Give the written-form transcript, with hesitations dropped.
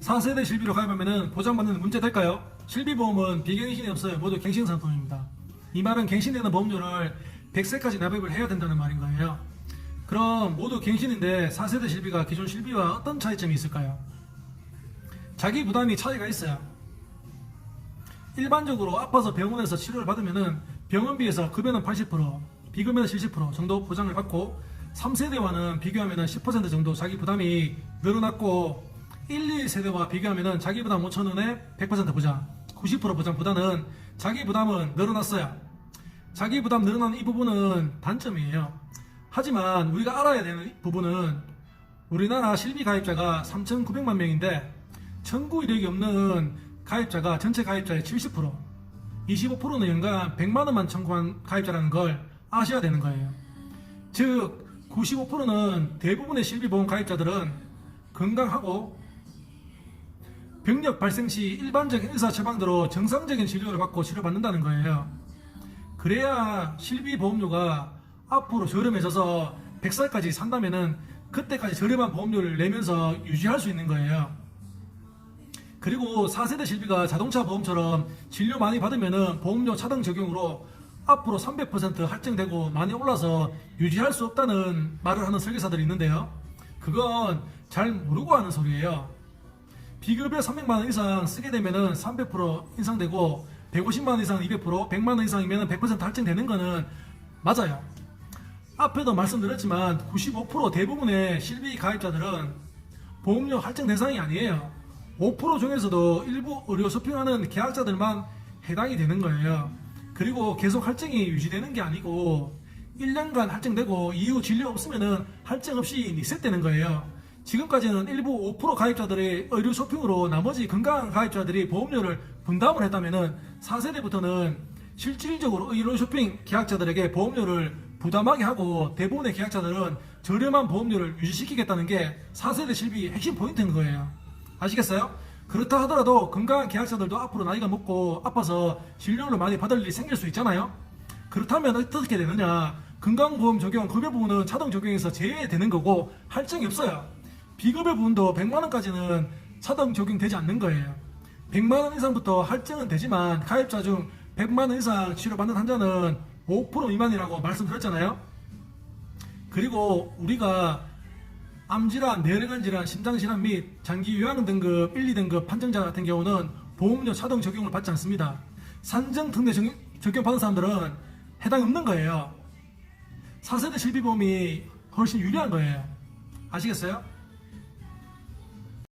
4세대 실비로 가입하면 보장받는 문제 될까요? 실비보험은 비갱신이 없어요. 모두 갱신 상품입니다. 이 말은 갱신되는 보험료를 100세까지 납입을 해야 된다는 말인 거예요. 그럼 모두 갱신인데 4세대 실비가 기존 실비와 어떤 차이점이 있을까요? 자기 부담이 차이가 있어요. 일반적으로 아파서 병원에서 치료를 받으면 병원비에서 급여는 80%, 비급여는 70% 정도 보장을 받고 3세대와는 비교하면 10% 정도 자기 부담이 늘어났고 1, 2세대와 비교하면 자기 부담 5,000원에 100% 보장, 90% 보장보다는 자기 부담은 늘어났어요. 자기 부담 늘어난 이 부분은 단점이에요. 하지만 우리가 알아야 되는 부분은 우리나라 실비 가입자가 3,900만 명인데 청구 이력이 없는 가입자가 전체 가입자의 70%, 25%는 연간 100만 원만 청구한 가입자라는 걸 아셔야 되는 거예요. 즉 95%는 대부분의 실비보험 가입자들은 건강하고 병력 발생 시 일반적인 의사 처방대로 정상적인 진료를 받고 치료받는다는 거예요. 그래야 실비보험료가 앞으로 저렴해져서 100살까지 산다면은 그때까지 저렴한 보험료를 내면서 유지할 수 있는 거예요. 그리고 4세대 실비가 자동차 보험처럼 진료 많이 받으면은 보험료 차등 적용으로 앞으로 300% 할증되고 많이 올라서 유지할 수 없다는 말을 하는 설계사들이 있는데요. 그건 잘 모르고 하는 소리예요. 비급여 300만원 이상 쓰게 되면은 300% 인상되고 150만원 이상 200%, 100만원 이상이면 100% 할증되는 거는 맞아요. 앞에도 말씀드렸지만 95% 대부분의 실비 가입자들은 보험료 할증 대상이 아니에요. 5% 중에서도 일부 의료 쇼핑하는 계약자들만 해당이 되는 거예요. 그리고 계속 할증이 유지되는 게 아니고 1년간 할증되고 이후 진료 없으면은 할증 없이 리셋되는 거예요. 지금까지는 일부 5% 가입자들의 의료 쇼핑으로 나머지 건강한 가입자들이 보험료를 분담을 했다면은 4세대부터는 실질적으로 의료 쇼핑 계약자들에게 보험료를 부담하게 하고 대부분의 계약자들은 저렴한 보험료를 유지시키겠다는 게 4세대 실비 핵심 포인트인 거예요. 아시겠어요? 그렇다 하더라도 건강한 계약자들도 앞으로 나이가 먹고 아파서 진료를 많이 받을 일이 생길 수 있잖아요. 그렇다면 어떻게 되느냐, 건강보험 적용 급여 부분은 차등 적용에서 제외되는 거고 할증이 없어요. 비급여 부분도 100만원까지는 차등 적용되지 않는 거예요. 100만원 이상부터 할증은 되지만 가입자 중 100만원 이상 치료받는 환자는 5% 미만이라고 말씀드렸잖아요. 그리고 우리가 암질환, 뇌혈관 질환, 심장질환 및 장기 요양 등급 1, 2등급 판정자 같은 경우는 보험료 차등 적용을 받지 않습니다. 산정 특례 적용 받은 사람들은 해당이 없는 거예요. 4세대 실비보험이 훨씬 유리한 거예요. 아시겠어요?